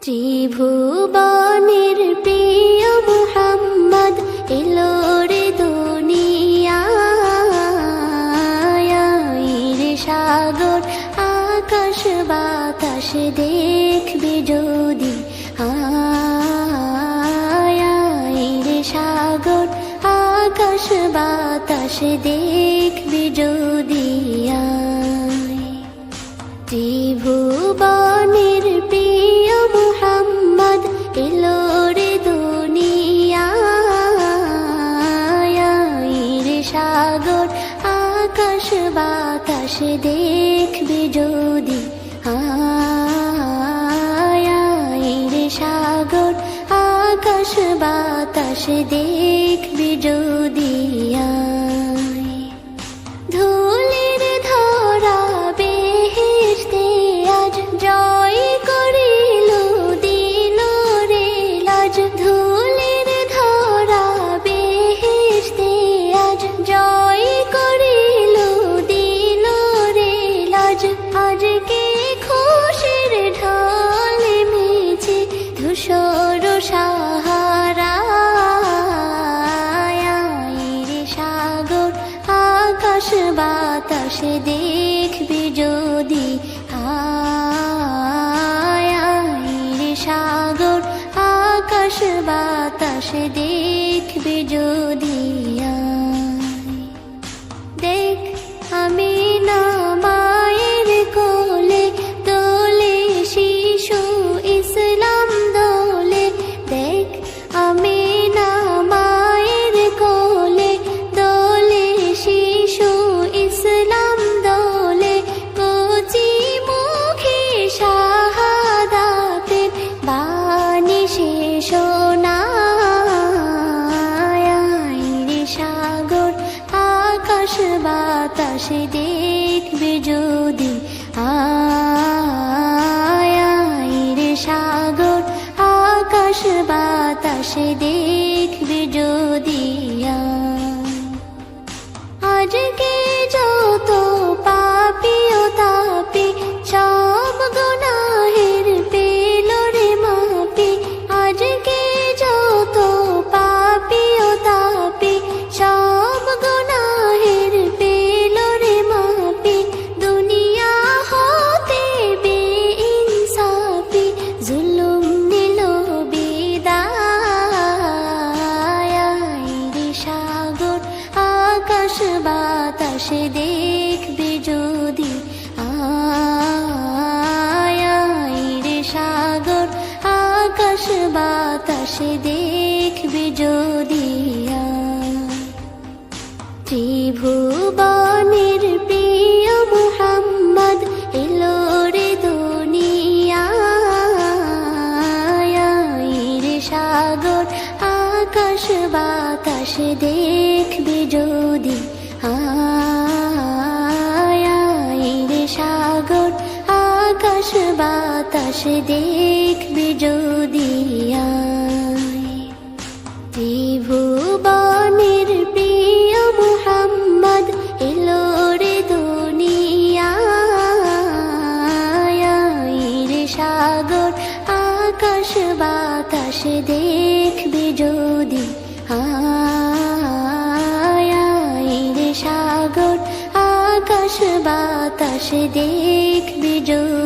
ত্রিভুবনের প্রিয় মুহাম্মদ এলো রে দুনিয়ায়, রে সাগর আকাশ বাতাস দেখবে যদি, রে সাগর আকাশ বাতাস দেখবে যদি। ত্রিভুবনের প্রিয় মুহাম্মদ এলো রে দুনিয়ায়, রে সাগর আকাশ বাতাস দেখবে যদি, রে সাগর আকাশ বাতাস দেখবে যদি। ধুলির ধরা বেহেশতে আজ জয় করিল দিল রে লাজ, ধুলির ধরা বেহেশতে আজ জয় করিল দিল রে লাজ। আজকে খুশির ঢল মেছে ধূসর সাহারা, রে সাগর আকাশ বাতাস দেখবে যদি, রে সাগর আকাশ বাতাস দেখবে যদি। দেখ আমি না মায়ের কোলে দোলে শিশু ইসলাম দোলে, দেখ আমি না মায়ের কোলে দোলে শিশু ইসলাম দোলে। কচি মুখে শাহাদাতের বাণী শেষ শোনায়, রে সাগর আকাশ বাতাস দেখবে যদি, রে সাগর আকাশ বাতাস দেখবে যদি। আজকে যত পাপী ও তাপী সব গুনাহের পেল রে মাপি, আজকে যত পাপী ও তাপী সব গুনাহের পেল রে মাপি। দুনিয়া হতে বেইনসাফি জুলুম নিল বিদায়, রে সাগর আকাশ বাতাস দেখবে যদি, রে সাগর আকাশ বাতাস দেখবে যদি। ত্রিভুবনের প্রিয় মুহাম্মদ এলো রে দুনিয়ায়, রে সাগর আকাশ বাতাস দেখবে যদি, রে সাগর আকাশ বাতাস দেখবে যদি। ত্রিভুবনের প্রিয় মুহাম্মদ এলো রে দুনিয়ায়, রে সাগর আকাশ বাতাস দেখবে যদি, রে সাগর আকাশ বাতাস দেখবে যদি।